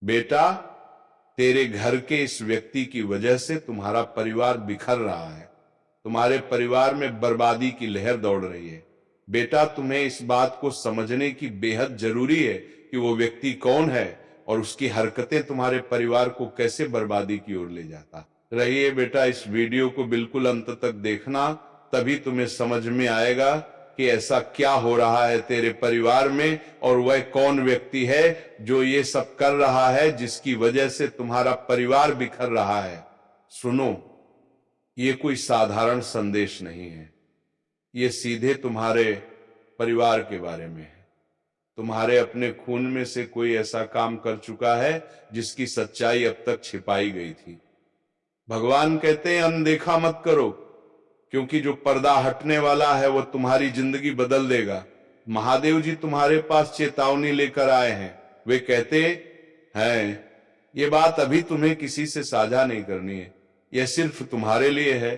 बेटा, तेरे घर के इस व्यक्ति की वजह से तुम्हारा परिवार बिखर रहा है, तुम्हारे परिवार में बर्बादी की लहर दौड़ रही है। बेटा, तुम्हें इस बात को समझने की बेहद जरूरी है कि वो व्यक्ति कौन है और उसकी हरकतें तुम्हारे परिवार को कैसे बर्बादी की ओर ले जाता रहिए। बेटा, इस वीडियो को बिल्कुल अंत तक देखना, तभी तुम्हें समझ में आएगा कि ऐसा क्या हो रहा है तेरे परिवार में और वह कौन व्यक्ति है जो ये सब कर रहा है, जिसकी वजह से तुम्हारा परिवार बिखर रहा है। सुनो, ये कोई साधारण संदेश नहीं है, ये सीधे तुम्हारे परिवार के बारे में है। तुम्हारे अपने खून में से कोई ऐसा काम कर चुका है जिसकी सच्चाई अब तक छिपाई गई थी। भगवान कहते हैं अनदेखा मत करो, क्योंकि जो पर्दा हटने वाला है वो तुम्हारी जिंदगी बदल देगा। महादेव जी तुम्हारे पास चेतावनी लेकर आए हैं। वे कहते हैं ये बात अभी तुम्हें किसी से साझा नहीं करनी है, यह सिर्फ तुम्हारे लिए है।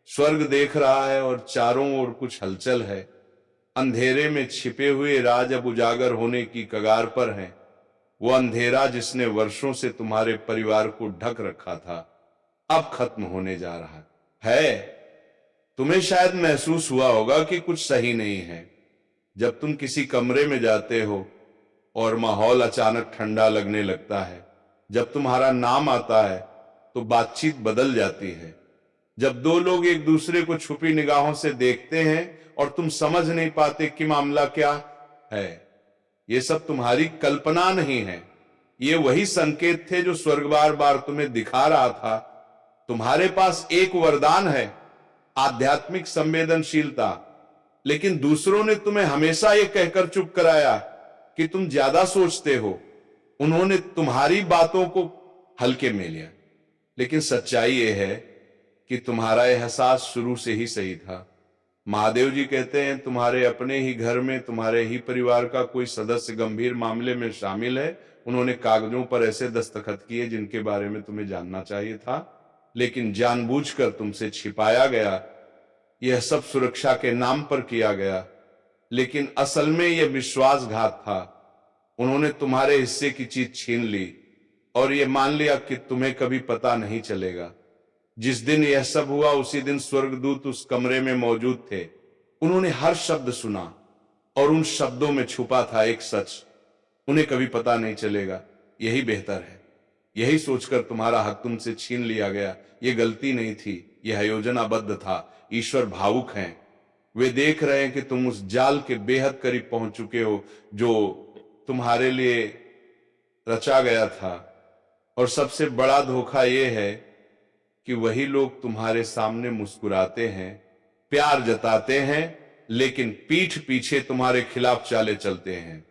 स्वर्ग देख रहा है और चारों ओर कुछ हलचल है। अंधेरे में छिपे हुए राज अब उजागर होने की कगार पर हैं। वो अंधेरा जिसने वर्षों से तुम्हारे परिवार को ढक रखा था, अब खत्म होने जा रहा है। तुम्हें शायद महसूस हुआ होगा कि कुछ सही नहीं है। जब तुम किसी कमरे में जाते हो और माहौल अचानक ठंडा लगने लगता है, जब तुम्हारा नाम आता है तो बातचीत बदल जाती है, जब दो लोग एक दूसरे को छुपी निगाहों से देखते हैं और तुम समझ नहीं पाते कि मामला क्या है। ये सब तुम्हारी कल्पना नहीं है, ये वही संकेत थे जो स्वर्ग बार बार तुम्हें दिखा रहा था। तुम्हारे पास एक वरदान है, आध्यात्मिक संवेदनशीलता, लेकिन दूसरों ने तुम्हें हमेशा ये कहकर चुप कराया कि तुम ज्यादा सोचते हो। उन्होंने तुम्हारी बातों को हल्के में लिया, लेकिन सच्चाई ये है कि तुम्हारा एहसास शुरू से ही सही था। महादेव जी कहते हैं तुम्हारे अपने ही घर में तुम्हारे ही परिवार का कोई सदस्य गंभीर मामले में शामिल है। उन्होंने कागजों पर ऐसे दस्तखत किए जिनके बारे में तुम्हें जानना चाहिए था, लेकिन जानबूझकर तुमसे छिपाया गया। यह सब सुरक्षा के नाम पर किया गया, लेकिन असल में यह विश्वासघात था। उन्होंने तुम्हारे हिस्से की चीज छीन ली और यह मान लिया कि तुम्हें कभी पता नहीं चलेगा। जिस दिन यह सब हुआ उसी दिन स्वर्गदूत उस कमरे में मौजूद थे। उन्होंने हर शब्द सुना और उन शब्दों में छुपा था एक सच, उन्हें कभी पता नहीं चलेगा। यही बेहतर है। यही सोचकर तुम्हारा हक तुमसे छीन लिया गया। यह गलती नहीं थी, यह योजनाबद्ध था। ईश्वर भावुक हैं, वे देख रहे हैं कि तुम उस जाल के बेहद करीब पहुंच चुके हो जो तुम्हारे लिए रचा गया था। और सबसे बड़ा धोखा यह है कि वही लोग तुम्हारे सामने मुस्कुराते हैं, प्यार जताते हैं, लेकिन पीठ पीछे तुम्हारे खिलाफ चाले चलते हैं।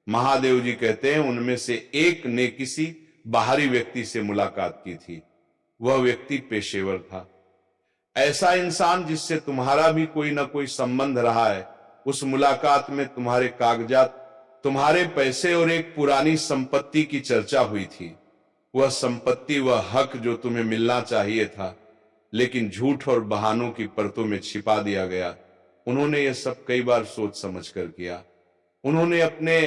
महादेव जी कहते हैं उनमें से एक ने किसी बाहरी व्यक्ति से मुलाकात की थी। वह व्यक्ति पेशेवर था, ऐसा इंसान जिससे तुम्हारा भी कोई ना कोई संबंध रहा है। उस मुलाकात में तुम्हारे कागजात, तुम्हारे पैसे और एक पुरानी संपत्ति की चर्चा हुई थी। वह संपत्ति, वह हक जो तुम्हें मिलना चाहिए था, लेकिन झूठ और बहानों की परतों में छिपा दिया गया। उन्होंने यह सब कई बार सोच समझ कर किया। उन्होंने अपने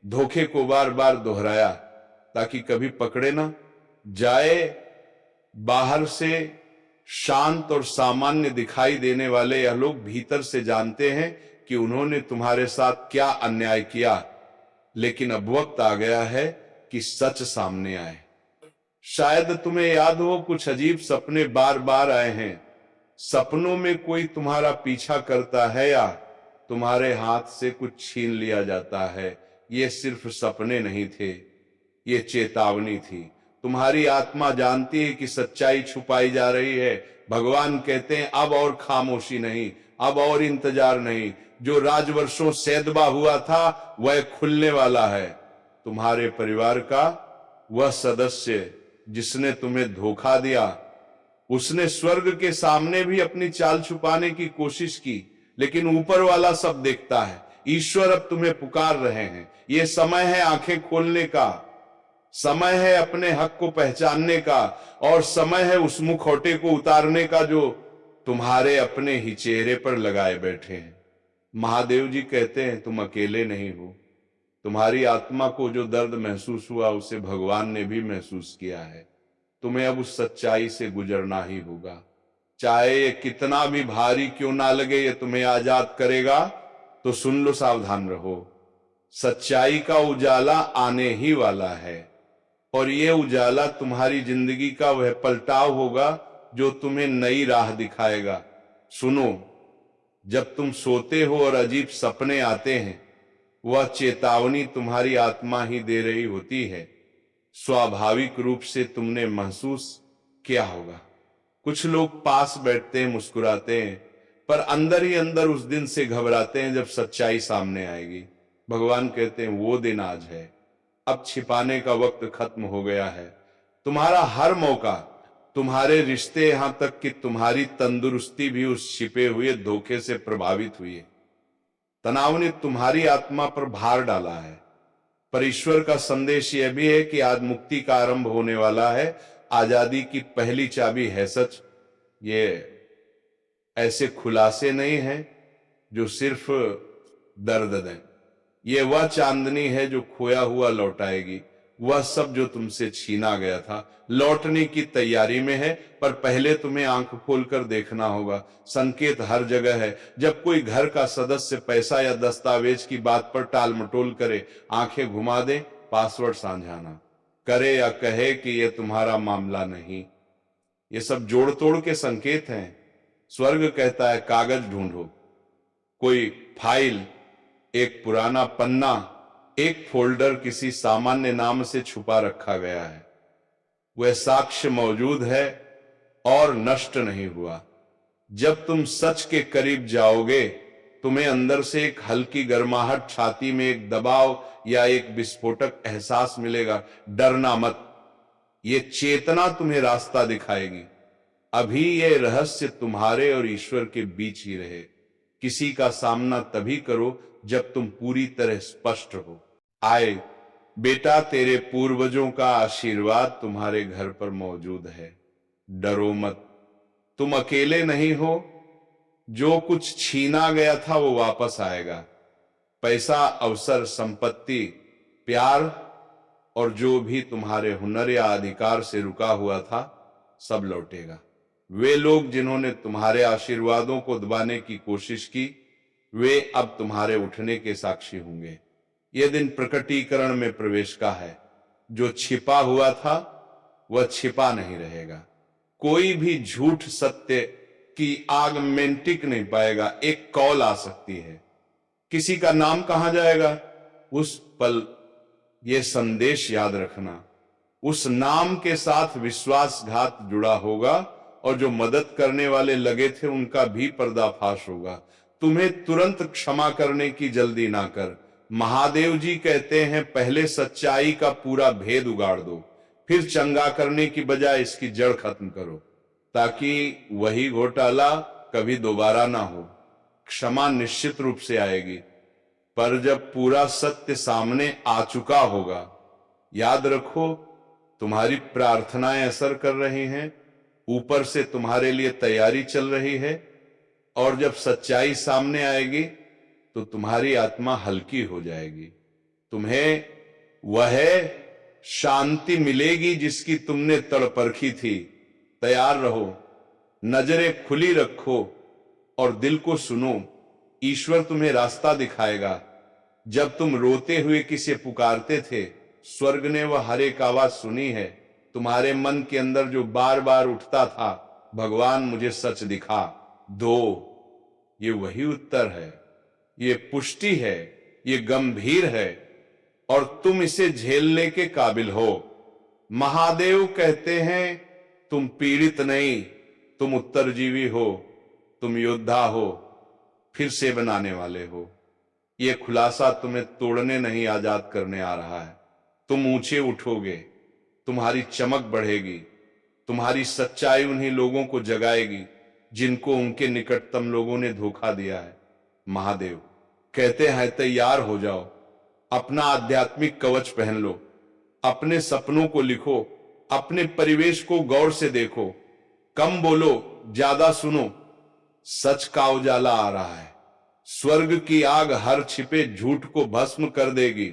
धोखे को बार बार दोहराया ताकि कभी पकड़े ना जाए। बाहर से शांत और सामान्य दिखाई देने वाले यह लोग भीतर से जानते हैं कि उन्होंने तुम्हारे साथ क्या अन्याय किया, लेकिन अब वक्त आ गया है कि सच सामने आए। शायद तुम्हें याद हो, कुछ अजीब सपने बार बार आए हैं। सपनों में कोई तुम्हारा पीछा करता है या तुम्हारे हाथ से कुछ छीन लिया जाता है। ये सिर्फ सपने नहीं थे, ये चेतावनी थी। तुम्हारी आत्मा जानती है कि सच्चाई छुपाई जा रही है। भगवान कहते हैं अब और खामोशी नहीं, अब और इंतजार नहीं। जो राजवर्षों सैदबा हुआ था वह खुलने वाला है। तुम्हारे परिवार का वह सदस्य जिसने तुम्हें धोखा दिया, उसने स्वर्ग के सामने भी अपनी चाल छुपाने की कोशिश की, लेकिन ऊपर वाला सब देखता है। ईश्वर अब तुम्हें पुकार रहे हैं। यह समय है आंखें खोलने का, समय है अपने हक को पहचानने का, और समय है उस मुखौटे को उतारने का जो तुम्हारे अपने ही चेहरे पर लगाए बैठे हैं। महादेव जी कहते हैं तुम अकेले नहीं हो। तुम्हारी आत्मा को जो दर्द महसूस हुआ उसे भगवान ने भी महसूस किया है। तुम्हें अब उस सच्चाई से गुजरना ही होगा, चाहे ये कितना भी भारी क्यों ना लगे। ये तुम्हें आजाद करेगा। तो सुन लो, सावधान रहो, सच्चाई का उजाला आने ही वाला है और ये उजाला तुम्हारी जिंदगी का वह पलटाव होगा जो तुम्हें नई राह दिखाएगा। सुनो, जब तुम सोते हो और अजीब सपने आते हैं, वह चेतावनी तुम्हारी आत्मा ही दे रही होती है। स्वाभाविक रूप से तुमने महसूस किया होगा, कुछ लोग पास बैठते हैं, मुस्कुराते हैं, पर अंदर ही अंदर उस दिन से घबराते हैं जब सच्चाई सामने आएगी। भगवान कहते हैं वो दिन आज है, अब छिपाने का वक्त खत्म हो गया है। तुम्हारा हर मौका, तुम्हारे रिश्ते, यहां तक कि तुम्हारी तंदुरुस्ती भी उस छिपे हुए धोखे से प्रभावित हुई है। तनाव ने तुम्हारी आत्मा पर भार डाला है, पर ईश्वर का संदेश यह भी है कि आज मुक्ति का आरंभ होने वाला है। आजादी की पहली चाबी है सच। ये ऐसे खुलासे नहीं है जो सिर्फ दर्द दें, ये वह चांदनी है जो खोया हुआ लौटाएगी। वह सब जो तुमसे छीना गया था लौटने की तैयारी में है, पर पहले तुम्हें आंख खोलकर देखना होगा। संकेत हर जगह है। जब कोई घर का सदस्य पैसा या दस्तावेज की बात पर टाल मटोल करे, आंखें घुमा दे, पासवर्ड साझाना करे या कहे कि यह तुम्हारा मामला नहीं, ये सब जोड़ तोड़ के संकेत हैं। स्वर्ग कहता है कागज ढूंढो, कोई फाइल, एक पुराना पन्ना, एक फोल्डर किसी सामान्य नाम से छुपा रखा गया है। वह साक्ष्य मौजूद है और नष्ट नहीं हुआ। जब तुम सच के करीब जाओगे, तुम्हें अंदर से एक हल्की गर्माहट, छाती में एक दबाव या एक विस्फोटक एहसास मिलेगा। डरना मत, ये चेतना तुम्हें रास्ता दिखाएगी। अभी ये रहस्य तुम्हारे और ईश्वर के बीच ही रहे। किसी का सामना तभी करो जब तुम पूरी तरह स्पष्ट हो। आए बेटा, तेरे पूर्वजों का आशीर्वाद तुम्हारे घर पर मौजूद है। डरो मत, तुम अकेले नहीं हो। जो कुछ छीना गया था वो वापस आएगा। पैसा, अवसर, संपत्ति, प्यार और जो भी तुम्हारे हुनर या अधिकार से रुका हुआ था, सब लौटेगा। वे लोग जिन्होंने तुम्हारे आशीर्वादों को दबाने की कोशिश की, वे अब तुम्हारे उठने के साक्षी होंगे। यह दिन प्रकटीकरण में प्रवेश का है। जो छिपा हुआ था वह छिपा नहीं रहेगा। कोई भी झूठ सत्य की आग में टिक नहीं पाएगा। एक कॉल आ सकती है, किसी का नाम कहा जाएगा। उस पल यह संदेश याद रखना, उस नाम के साथ विश्वासघात जुड़ा होगा और जो मदद करने वाले लगे थे उनका भी पर्दाफाश होगा। तुम्हें तुरंत क्षमा करने की जल्दी ना कर। महादेव जी कहते हैं पहले सच्चाई का पूरा भेद उगाड़ दो, फिर चंगा करने की बजाय इसकी जड़ खत्म करो, ताकि वही घोटाला कभी दोबारा ना हो। क्षमा निश्चित रूप से आएगी, पर जब पूरा सत्य सामने आ चुका होगा। याद रखो, तुम्हारी प्रार्थनाएं असर कर रही हैं, ऊपर से तुम्हारे लिए तैयारी चल रही है, और जब सच्चाई सामने आएगी तो तुम्हारी आत्मा हल्की हो जाएगी। तुम्हें वह शांति मिलेगी जिसकी तुमने तड़परखी थी। तैयार रहो, नजरें खुली रखो और दिल को सुनो। ईश्वर तुम्हें रास्ता दिखाएगा। जब तुम रोते हुए किसे पुकारते थे, स्वर्ग ने वह हर एक आवाज सुनी है। तुम्हारे मन के अंदर जो बार बार उठता था, भगवान मुझे सच दिखा दो, ये वही उत्तर है, ये पुष्टि है, ये गंभीर है और तुम इसे झेलने के काबिल हो। महादेव कहते हैं तुम पीड़ित नहीं, तुम उत्तरजीवी हो, तुम योद्धा हो, फिर से बनाने वाले हो। ये खुलासा तुम्हें तोड़ने नहीं, आजाद करने आ रहा है। तुम ऊंचे उठोगे, तुम्हारी चमक बढ़ेगी, तुम्हारी सच्चाई उन्हीं लोगों को जगाएगी जिनको उनके निकटतम लोगों ने धोखा दिया है। महादेव कहते हैं तैयार हो जाओ, अपना आध्यात्मिक कवच पहन लो, अपने सपनों को लिखो, अपने परिवेश को गौर से देखो, कम बोलो, ज्यादा सुनो। सच का उजाला आ रहा है। स्वर्ग की आग हर छिपे झूठ को भस्म कर देगी।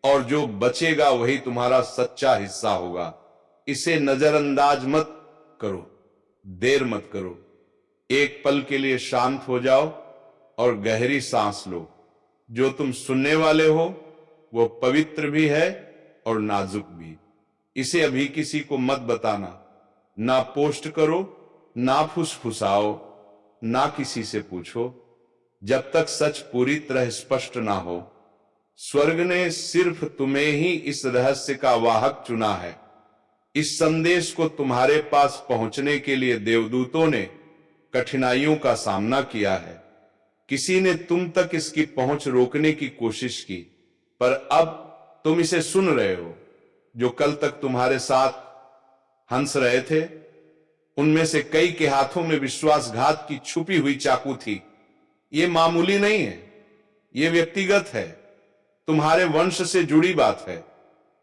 और जो बचेगा वही तुम्हारा सच्चा हिस्सा होगा। इसे नजरअंदाज मत करो, देर मत करो। एक पल के लिए शांत हो जाओ और गहरी सांस लो। जो तुम सुनने वाले हो वो पवित्र भी है और नाजुक भी। इसे अभी किसी को मत बताना, ना पोस्ट करो, ना फुसफुसाओ, ना किसी से पूछो, जब तक सच पूरी तरह स्पष्ट ना हो। स्वर्ग ने सिर्फ तुम्हें ही इस रहस्य का वाहक चुना है। इस संदेश को तुम्हारे पास पहुंचने के लिए देवदूतों ने कठिनाइयों का सामना किया है। किसी ने तुम तक इसकी पहुंच रोकने की कोशिश की, पर अब तुम इसे सुन रहे हो। जो कल तक तुम्हारे साथ हंस रहे थे, उनमें से कई के हाथों में विश्वासघात की छुपी हुई चाकू थी। ये मामूली नहीं है, ये व्यक्तिगत है, तुम्हारे वंश से जुड़ी बात है।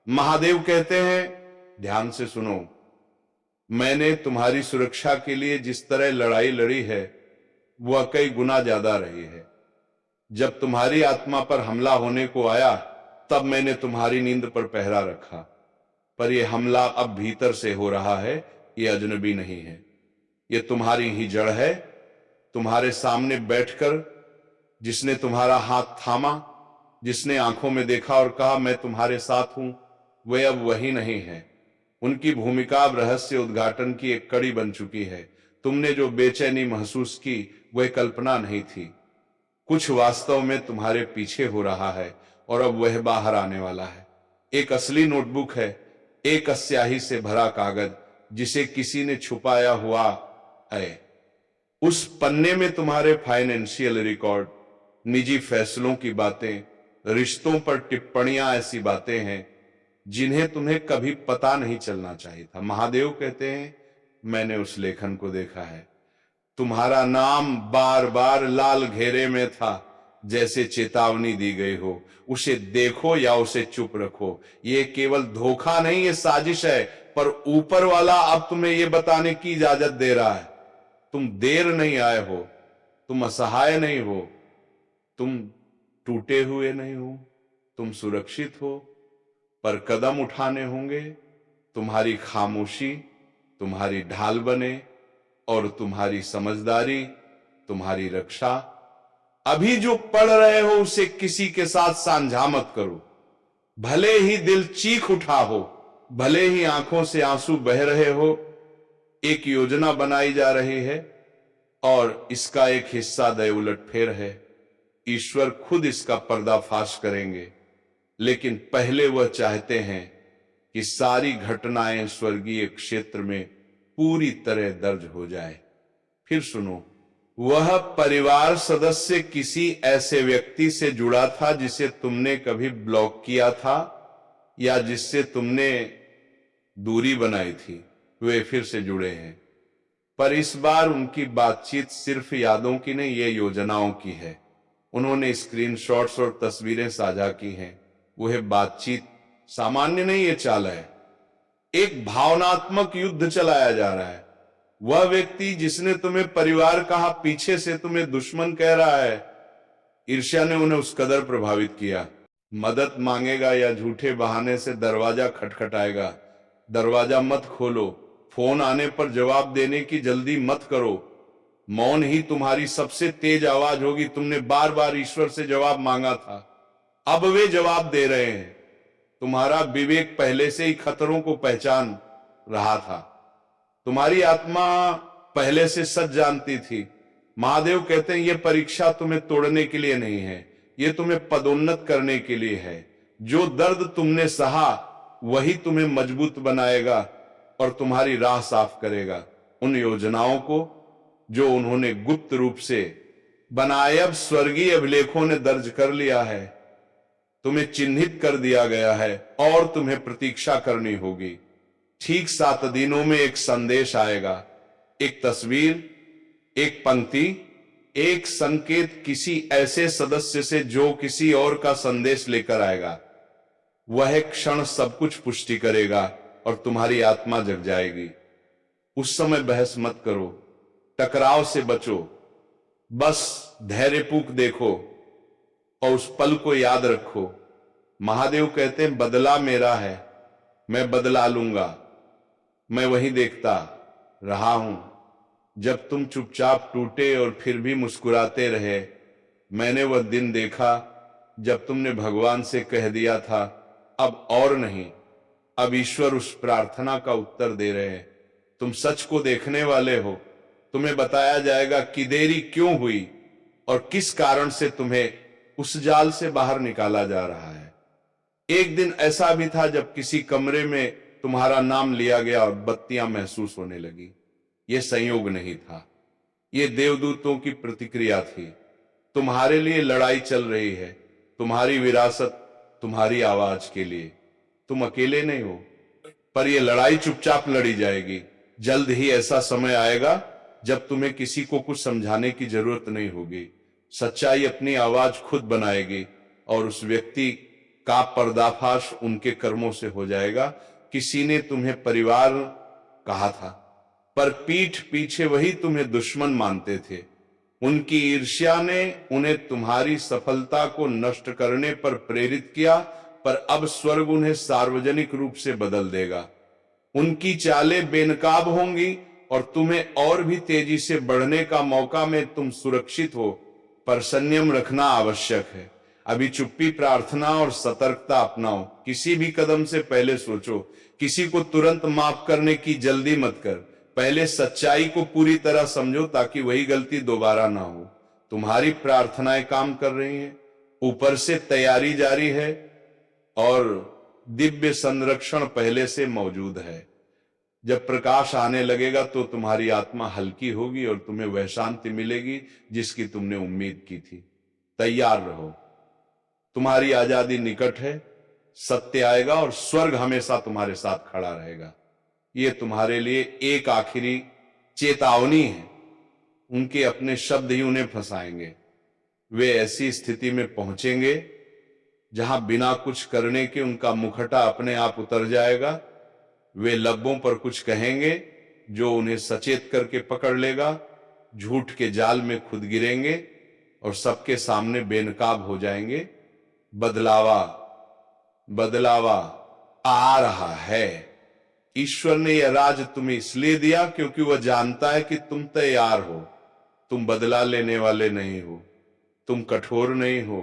महादेव कहते हैं, ध्यान से सुनो, मैंने तुम्हारी सुरक्षा के लिए जिस तरह लड़ाई लड़ी है वह कई गुना ज्यादा रही है। जब तुम्हारी आत्मा पर हमला होने को आया तब मैंने तुम्हारी नींद पर पहरा रखा, पर यह हमला अब भीतर से हो रहा है। यह अजनबी नहीं है, यह तुम्हारी ही जड़ है। तुम्हारे सामने बैठकर जिसने तुम्हारा हाथ थामा, जिसने आंखों में देखा और कहा मैं तुम्हारे साथ हूं, वह अब वही नहीं है। उनकी भूमिका अब रहस्य उद्घाटन की एक कड़ी बन चुकी है। तुमने जो बेचैनी महसूस की वह कल्पना नहीं थी, कुछ वास्तव में तुम्हारे पीछे हो रहा है और अब वह बाहर आने वाला है। एक असली नोटबुक है, एक स्याही से भरा कागज जिसे किसी ने छुपाया हुआ है। उस पन्ने में तुम्हारे फाइनेंशियल रिकॉर्ड, निजी फैसलों की बातें, रिश्तों पर टिप्पणियां, ऐसी बातें हैं जिन्हें तुम्हें कभी पता नहीं चलना चाहिए था। महादेव कहते हैं, मैंने उस लेखन को देखा है। तुम्हारा नाम बार बार लाल घेरे में था, जैसे चेतावनी दी गई हो। उसे देखो या उसे चुप रखो। ये केवल धोखा नहीं, ये साजिश है, पर ऊपर वाला अब तुम्हें यह बताने की इजाजत दे रहा है। तुम देर नहीं आए हो, तुम असहाय नहीं हो, तुम टूटे हुए नहीं हो, तुम सुरक्षित हो, पर कदम उठाने होंगे। तुम्हारी खामोशी तुम्हारी ढाल बने और तुम्हारी समझदारी तुम्हारी रक्षा। अभी जो पढ़ रहे हो उसे किसी के साथ साझा मत करो। भले ही दिल चीख उठा हो, भले ही आंखों से आंसू बह रहे हो, एक योजना बनाई जा रही है और इसका एक हिस्सा दय उलटफेर है। ईश्वर खुद इसका पर्दाफाश करेंगे, लेकिन पहले वह चाहते हैं कि सारी घटनाएं स्वर्गीय क्षेत्र में पूरी तरह दर्ज हो जाए। फिर सुनो, वह परिवार सदस्य किसी ऐसे व्यक्ति से जुड़ा था जिसे तुमने कभी ब्लॉक किया था या जिससे तुमने दूरी बनाई थी। वे फिर से जुड़े हैं, पर इस बार उनकी बातचीत सिर्फ यादों की नहीं, ये योजनाओं की है। उन्होंने स्क्रीनशॉट्स और तस्वीरें साझा की हैं। वह बातचीत सामान्य नहीं, ये चाल है। एक भावनात्मक युद्ध चलाया जा रहा है। वह व्यक्ति जिसने तुम्हें परिवार कहा, पीछे से तुम्हें दुश्मन कह रहा है। ईर्ष्या ने उन्हें उस कदर प्रभावित किया। मदद मांगेगा या झूठे बहाने से दरवाजा खटखटाएगा। दरवाजा मत खोलो, फोन आने पर जवाब देने की जल्दी मत करो। मौन ही तुम्हारी सबसे तेज आवाज होगी। तुमने बार बार ईश्वर से जवाब मांगा था, अब वे जवाब दे रहे हैं। तुम्हारा विवेक पहले से ही खतरों को पहचान रहा था। तुम्हारी आत्मा पहले से सच जानती थी। महादेव कहते हैं, यह परीक्षा तुम्हें तोड़ने के लिए नहीं है, यह तुम्हें पदोन्नत करने के लिए है। जो दर्द तुमने सहा वही तुम्हें मजबूत बनाएगा और तुम्हारी राह साफ करेगा। उन योजनाओं को जो उन्होंने गुप्त रूप से बनाए, अब स्वर्गीय अभिलेखों ने दर्ज कर लिया है। तुम्हें चिन्हित कर दिया गया है और तुम्हें प्रतीक्षा करनी होगी। ठीक 7 दिनों में एक संदेश आएगा, एक तस्वीर, एक पंक्ति, एक संकेत किसी ऐसे सदस्य से जो किसी और का संदेश लेकर आएगा। वह क्षण सब कुछ पुष्टि करेगा और तुम्हारी आत्मा जग जाएगी। उस समय बहस मत करो, टकराव से बचो, बस धैर्यपूर्वक देखो और उस पल को याद रखो। महादेव कहते हैं बदला मेरा है, मैं बदला लूंगा। मैं वही देखता रहा हूं जब तुम चुपचाप टूटे और फिर भी मुस्कुराते रहे। मैंने वह दिन देखा जब तुमने भगवान से कह दिया था अब और नहीं। अब ईश्वर उस प्रार्थना का उत्तर दे रहे हैं। तुम सच को देखने वाले हो, तुम्हें बताया जाएगा कि देरी क्यों हुई और किस कारण से तुम्हें उस जाल से बाहर निकाला जा रहा है। एक दिन ऐसा भी था जब किसी कमरे में तुम्हारा नाम लिया गया और बत्तियां महसूस होने लगी। यह संयोग नहीं था, यह देवदूतों की प्रतिक्रिया थी। तुम्हारे लिए लड़ाई चल रही है, तुम्हारी विरासत, तुम्हारी आवाज के लिए। तुम अकेले नहीं हो, पर यह लड़ाई चुपचाप लड़ी जाएगी। जल्द ही ऐसा समय आएगा जब तुम्हें किसी को कुछ समझाने की जरूरत नहीं होगी। सच्चाई अपनी आवाज खुद बनाएगी और उस व्यक्ति का पर्दाफाश उनके कर्मों से हो जाएगा। किसी ने तुम्हें परिवार कहा था, पर पीठ पीछे वही तुम्हें दुश्मन मानते थे। उनकी ईर्ष्या ने उन्हें तुम्हारी सफलता को नष्ट करने पर प्रेरित किया, पर अब स्वर्ग उन्हें सार्वजनिक रूप से बदल देगा। उनकी चालें बेनकाब होंगी और तुम्हें और भी तेजी से बढ़ने का मौका में तुम सुरक्षित हो, पर संयम रखना आवश्यक है। अभी चुप्पी, प्रार्थना और सतर्कता अपनाओ। किसी भी कदम से पहले सोचो, किसी को तुरंत माफ करने की जल्दी मत कर। पहले सच्चाई को पूरी तरह समझो ताकि वही गलती दोबारा ना हो। तुम्हारी प्रार्थनाएं काम कर रही हैं, ऊपर से तैयारी जारी है और दिव्य संरक्षण पहले से मौजूद है। जब प्रकाश आने लगेगा तो तुम्हारी आत्मा हल्की होगी और तुम्हें वह शांति मिलेगी जिसकी तुमने उम्मीद की थी। तैयार रहो, तुम्हारी आजादी निकट है। सत्य आएगा और स्वर्ग हमेशा तुम्हारे साथ खड़ा रहेगा। ये तुम्हारे लिए एक आखिरी चेतावनी है। उनके अपने शब्द ही उन्हें फंसाएंगे। वे ऐसी स्थिति में पहुंचेंगे जहां बिना कुछ करने के उनका मुखटा अपने आप उतर जाएगा। वे लब्बों पर कुछ कहेंगे जो उन्हें सचेत करके पकड़ लेगा। झूठ के जाल में खुद गिरेंगे और सबके सामने बेनकाब हो जाएंगे। बदलावा बदलावा आ रहा है। ईश्वर ने यह राज तुम्हें इसलिए दिया क्योंकि वह जानता है कि तुम तैयार हो। तुम बदला लेने वाले नहीं हो, तुम कठोर नहीं हो,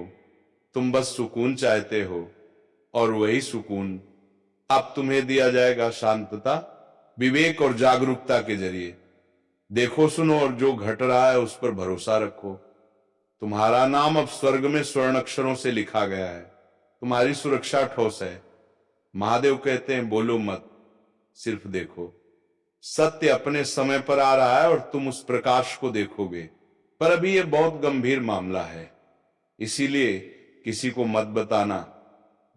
तुम बस सुकून चाहते हो और वही सुकून अब तुम्हें दिया जाएगा। शांतता, विवेक और जागरूकता के जरिए देखो, सुनो और जो घट रहा है उस पर भरोसा रखो। तुम्हारा नाम अब स्वर्ग में स्वर्ण अक्षरों से लिखा गया है। तुम्हारी सुरक्षा ठोस है। महादेव कहते हैं बोलो मत, सिर्फ देखो। सत्य अपने समय पर आ रहा है और तुम उस प्रकाश को देखोगे, पर अभी यह बहुत गंभीर मामला है, इसीलिए किसी को मत बताना।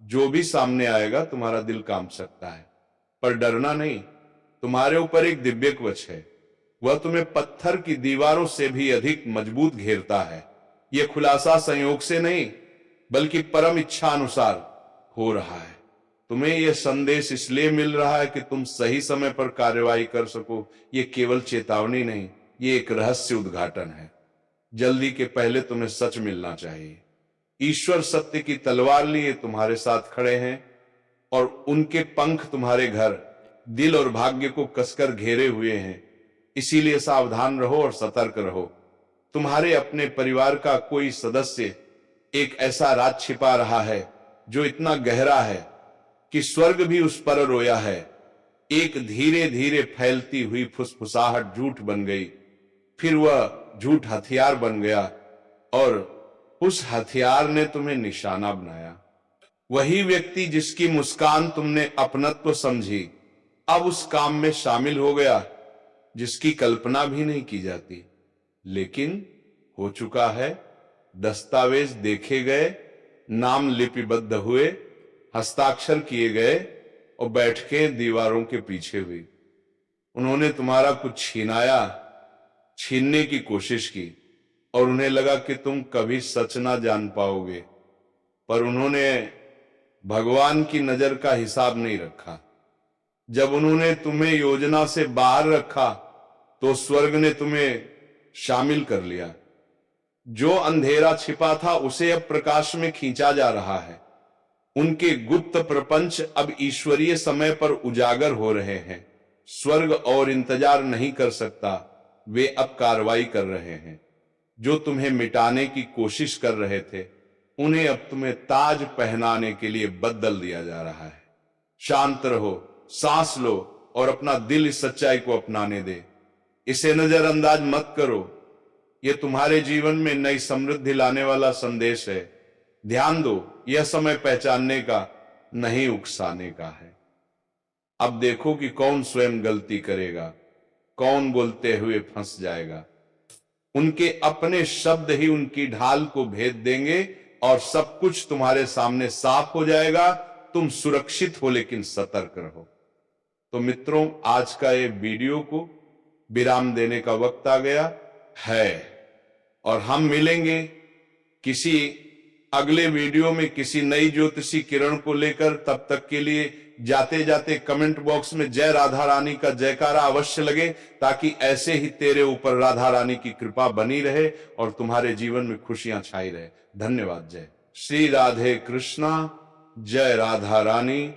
जो भी सामने आएगा तुम्हारा दिल कांप सकता है, पर डरना नहीं। तुम्हारे ऊपर एक दिव्य कवच है, वह तुम्हें पत्थर की दीवारों से भी अधिक मजबूत घेरता है। यह खुलासा संयोग से नहीं बल्कि परम इच्छा अनुसार हो रहा है। तुम्हें यह संदेश इसलिए मिल रहा है कि तुम सही समय पर कार्यवाही कर सको। यह केवल चेतावनी नहीं, यह एक रहस्य उद्घाटन है। जल्दी के पहले तुम्हें सच मिलना चाहिए। ईश्वर सत्य की तलवार लिए तुम्हारे साथ खड़े हैं और उनके पंख तुम्हारे घर, दिल और भाग्य को कसकर घेरे हुए हैं। इसीलिए सावधान रहो और सतर्क रहो। तुम्हारे अपने परिवार का कोई सदस्य एक ऐसा राज छिपा रहा है जो इतना गहरा है कि स्वर्ग भी उस पर रोया है। एक धीरे धीरे फैलती हुई फुसफुसाहट झूठ बन गई, फिर वह झूठ हथियार बन गया और उस हथियार ने तुम्हें निशाना बनाया। वही व्यक्ति जिसकी मुस्कान तुमने अपनत्व समझी अब उस काम में शामिल हो गया जिसकी कल्पना भी नहीं की जाती, लेकिन हो चुका है। दस्तावेज देखे गए, नाम लिपिबद्ध हुए, हस्ताक्षर किए गए और बैठकें दीवारों के पीछे हुई। उन्होंने तुम्हारा कुछ छीनने की कोशिश की और उन्हें लगा कि तुम कभी सच ना जान पाओगे, पर उन्होंने भगवान की नजर का हिसाब नहीं रखा। जब उन्होंने तुम्हें योजना से बाहर रखा तो स्वर्ग ने तुम्हें शामिल कर लिया। जो अंधेरा छिपा था उसे अब प्रकाश में खींचा जा रहा है। उनके गुप्त प्रपंच अब ईश्वरीय समय पर उजागर हो रहे हैं। स्वर्ग और इंतजार नहीं कर सकता, वे अब कार्रवाई कर रहे हैं। जो तुम्हें मिटाने की कोशिश कर रहे थे, उन्हें अब तुम्हें ताज पहनाने के लिए बदल दिया जा रहा है। शांत रहो, सांस लो और अपना दिल इस सच्चाई को अपनाने दे। इसे नजरअंदाज मत करो। यह तुम्हारे जीवन में नई समृद्धि लाने वाला संदेश है। ध्यान दो, यह समय पहचानने का, नहीं उकसाने का है। अब देखो कि कौन स्वयं गलती करेगा, कौन बोलते हुए फंस जाएगा। उनके अपने शब्द ही उनकी ढाल को भेद देंगे और सब कुछ तुम्हारे सामने साफ हो जाएगा। तुम सुरक्षित हो, लेकिन सतर्क रहो। तो मित्रों, आज का ये वीडियो को विराम देने का वक्त आ गया है और हम मिलेंगे किसी अगले वीडियो में किसी नई ज्योतिषी किरण को लेकर। तब तक के लिए जाते जाते कमेंट बॉक्स में जय राधा रानी का जयकारा अवश्य लगे, ताकि ऐसे ही तेरे ऊपर राधा रानी की कृपा बनी रहे और तुम्हारे जीवन में खुशियां छाई रहे। धन्यवाद। जय श्री राधे कृष्णा, जय राधा रानी।